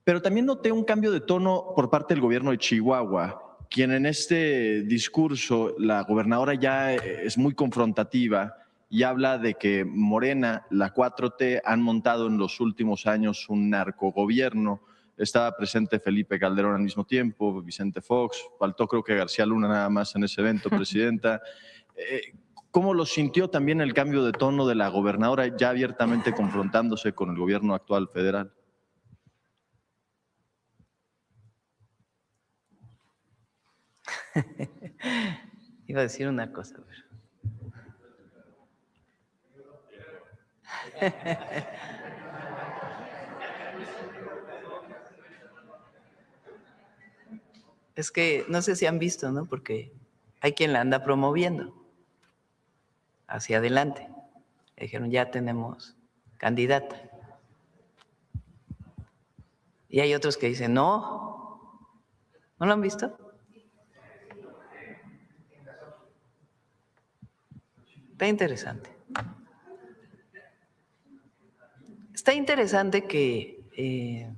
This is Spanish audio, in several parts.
Pero también noté un cambio de tono por parte del gobierno de Chihuahua, quien en este discurso, la gobernadora ya es muy confrontativa y habla de que Morena, la 4T, han montado en los últimos años un narcogobierno. Estaba presente Felipe Calderón al mismo tiempo, Vicente Fox, faltó creo que García Luna nada más en ese evento, presidenta. ¿Cómo lo sintió también el cambio de tono de la gobernadora ya abiertamente confrontándose con el gobierno actual federal? Iba a decir una cosa, pero… Es que no sé si han visto, ¿no? Porque hay quien la anda promoviendo hacia adelante. Dijeron, ya tenemos candidata. Y hay otros que dicen, no. ¿No lo han visto? Está interesante. Está interesante que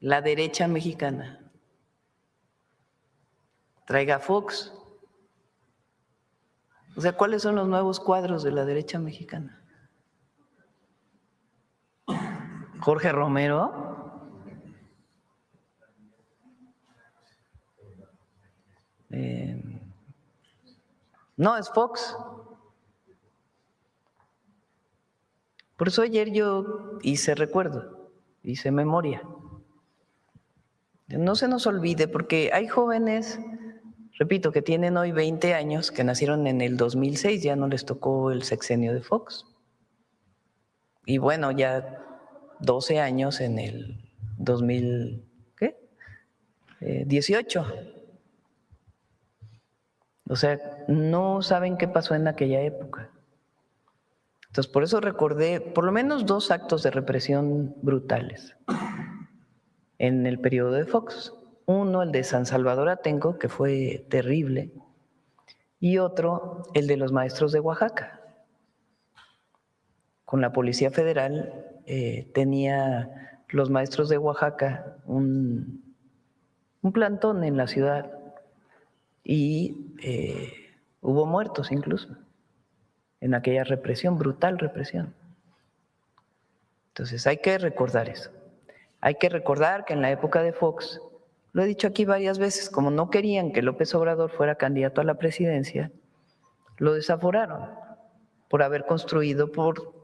la derecha mexicana traiga a Fox. O sea, ¿cuáles son los nuevos cuadros de la derecha mexicana? Jorge Romero, no, es Fox. Por eso ayer yo hice recuerdo, hice memoria. No se nos olvide, porque hay jóvenes, repito, que tienen hoy 20 años, que nacieron en el 2006, ya no les tocó el sexenio de Fox. Y bueno, ya 12 años en el 2018. O sea, no saben qué pasó en aquella época. Entonces, por eso recordé por lo menos 2 actos de represión brutales en el periodo de Fox. Uno, el de San Salvador Atenco, que fue terrible, y otro, el de los maestros de Oaxaca. Con la Policía Federal tenía los maestros de Oaxaca un plantón en la ciudad y hubo muertos incluso en aquella represión, brutal represión. Entonces hay que recordar eso. Hay que recordar que en la época de Fox, lo he dicho aquí varias veces, como no querían que López Obrador fuera candidato a la presidencia, lo desaforaron por haber construido,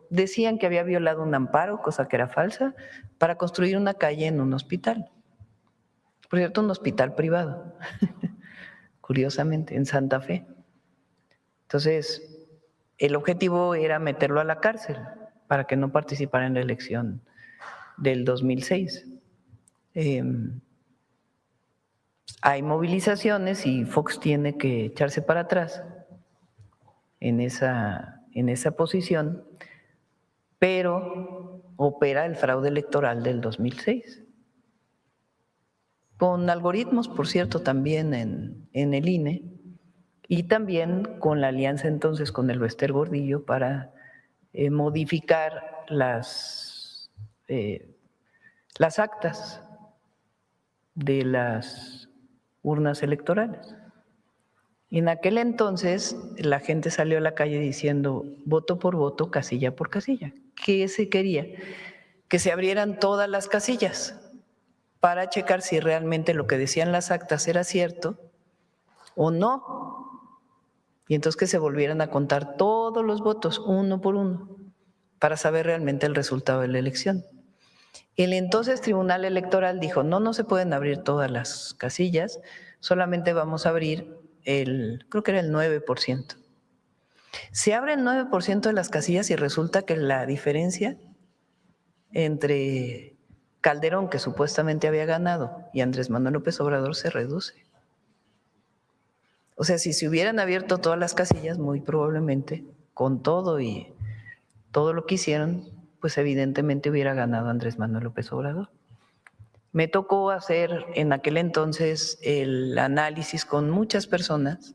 decían que había violado un amparo, cosa que era falsa, para construir una calle en un hospital. Por cierto, un hospital privado, curiosamente, en Santa Fe. Entonces, el objetivo era meterlo a la cárcel para que no participara en la elección del 2006. Hay movilizaciones y Fox tiene que echarse para atrás en esa posición, pero opera el fraude electoral del 2006. Con algoritmos, por cierto, también en el INE, y también con la alianza entonces con el Bester Gordillo para modificar las actas de las urnas electorales. Y en aquel entonces la gente salió a la calle diciendo voto por voto, casilla por casilla. ¿Qué se quería? Que se abrieran todas las casillas para checar si realmente lo que decían las actas era cierto o no. Y entonces que se volvieran a contar todos los votos, uno por uno, para saber realmente el resultado de la elección. El entonces Tribunal Electoral dijo, no se pueden abrir todas las casillas, solamente vamos a abrir creo que era el 9%. Se abre el 9% de las casillas y resulta que la diferencia entre Calderón, que supuestamente había ganado, y Andrés Manuel López Obrador se reduce. O sea, si se hubieran abierto todas las casillas, muy probablemente, con todo y todo lo que hicieron, pues evidentemente hubiera ganado Andrés Manuel López Obrador. Me tocó hacer en aquel entonces el análisis con muchas personas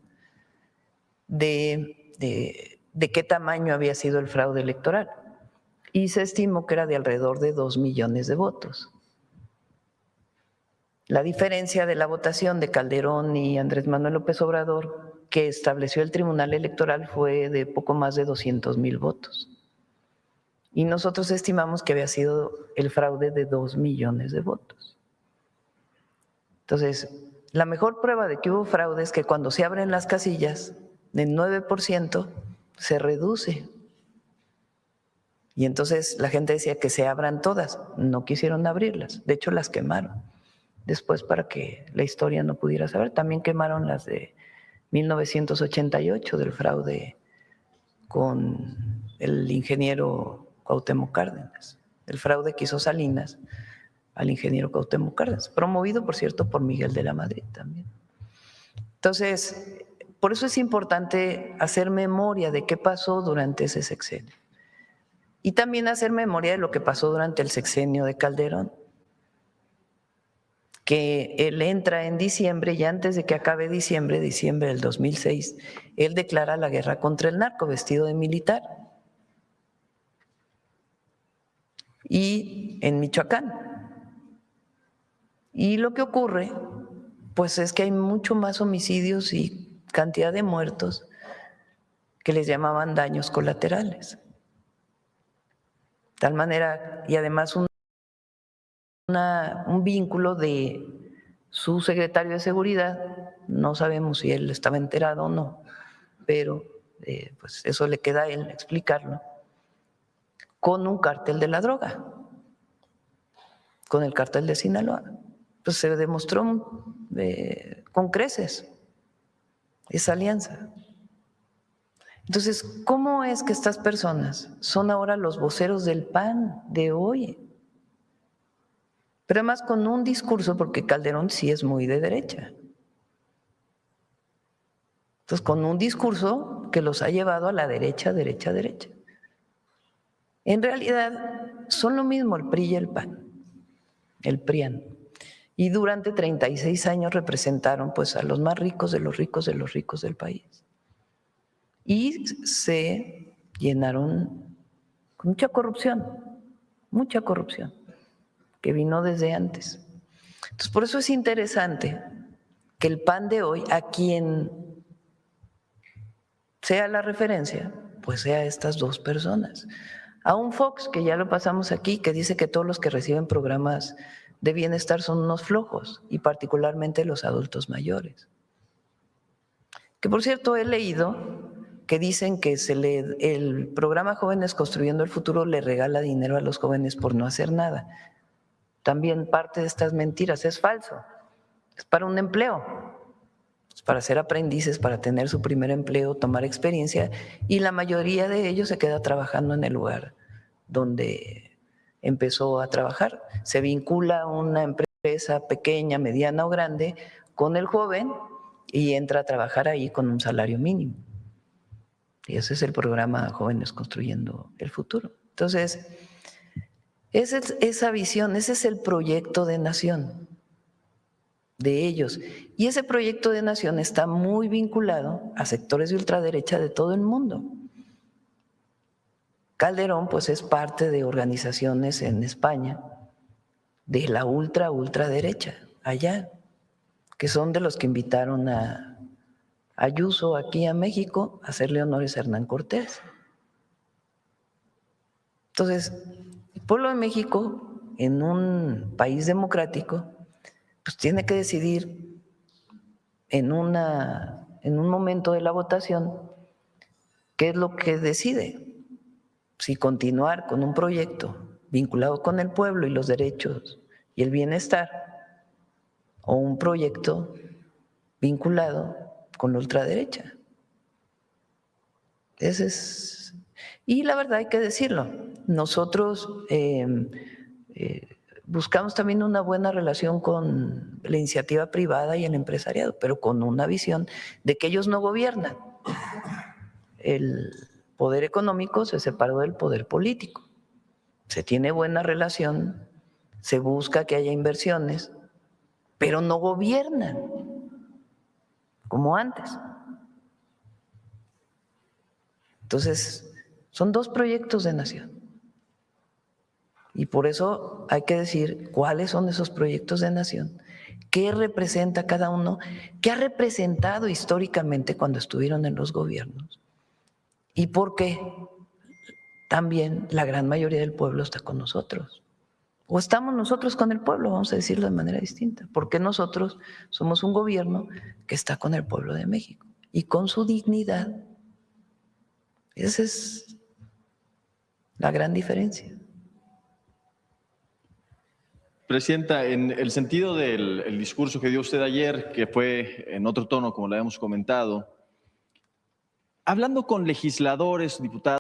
de qué tamaño había sido el fraude electoral. y se estimó que era de alrededor de 2 millones de votos. La diferencia de la votación de Calderón y Andrés Manuel López Obrador que estableció el Tribunal Electoral fue de poco más de 200,000 votos. Y nosotros estimamos que había sido el fraude de 2 millones de votos. Entonces, la mejor prueba de que hubo fraude es que cuando se abren las casillas, del 9% se reduce. Y entonces la gente decía que se abran todas, no quisieron abrirlas, de hecho las quemaron. Después, para que la historia no pudiera saber, también quemaron las de 1988 del fraude con el ingeniero Cuauhtémoc Cárdenas, el fraude que hizo Salinas al ingeniero Cuauhtémoc Cárdenas, promovido, por cierto, por Miguel de la Madrid también. Entonces, por eso es importante hacer memoria de qué pasó durante ese sexenio y también hacer memoria de lo que pasó durante el sexenio de Calderón, que él entra en diciembre y antes de que acabe diciembre del 2006, él declara la guerra contra el narco vestido de militar. Y en Michoacán. Y lo que ocurre, pues es que hay mucho más homicidios y cantidad de muertos que les llamaban daños colaterales. De tal manera, y además un vínculo de su secretario de Seguridad, no sabemos si él estaba enterado o no, pero pues eso le queda a él explicarlo, con un cártel de la droga, con el cártel de Sinaloa. Pues se demostró con creces esa alianza. Entonces, ¿cómo es que estas personas son ahora los voceros del PAN de hoy? Pero además con un discurso, porque Calderón sí es muy de derecha. Entonces, con un discurso que los ha llevado a la derecha, derecha, derecha. En realidad, son lo mismo el PRI y el PAN, el PRIAN. Y durante 36 años representaron pues a los más ricos de los ricos de los ricos del país. Y se llenaron con mucha corrupción, que vino desde antes. Entonces, por eso es interesante que el PAN de hoy, a quien sea la referencia, pues sea estas dos personas. A un Fox, que ya lo pasamos aquí, que dice que todos los que reciben programas de bienestar son unos flojos, y particularmente los adultos mayores. Que por cierto he leído que dicen que el programa Jóvenes Construyendo el Futuro le regala dinero a los jóvenes por no hacer nada. También parte de estas mentiras es falso. Es para un empleo, es para ser aprendices, para tener su primer empleo, tomar experiencia, y la mayoría de ellos se queda trabajando en el lugar donde empezó a trabajar. Se vincula una empresa pequeña, mediana o grande con el joven y entra a trabajar ahí con un salario mínimo. Y ese es el programa Jóvenes Construyendo el Futuro. Entonces, esa visión, ese es el proyecto de nación de ellos. Y ese proyecto de nación está muy vinculado a sectores de ultraderecha de todo el mundo. Calderón, pues, es parte de organizaciones en España de la ultraderecha, allá, que son de los que invitaron a Ayuso aquí a México a hacerle honores a Hernán Cortés. Entonces, el pueblo de México, en un país democrático, pues tiene que decidir en un momento de la votación qué es lo que decide. Si continuar con un proyecto vinculado con el pueblo y los derechos y el bienestar, o un proyecto vinculado con la ultraderecha. Y la verdad hay que decirlo, nosotros buscamos también una buena relación con la iniciativa privada y el empresariado, pero con una visión de que ellos no gobiernan. El poder económico se separó del poder político. Se tiene buena relación, se busca que haya inversiones, pero no gobiernan como antes. Entonces, son dos proyectos de nación. Y por eso hay que decir cuáles son esos proyectos de nación, qué representa cada uno, qué ha representado históricamente cuando estuvieron en los gobiernos y por qué también la gran mayoría del pueblo está con nosotros. O estamos nosotros con el pueblo, vamos a decirlo de manera distinta, porque nosotros somos un gobierno que está con el pueblo de México y con su dignidad. Esa es la gran diferencia. Presidenta, en el sentido del discurso que dio usted ayer, que fue en otro tono, como lo habíamos comentado, hablando con legisladores, diputados,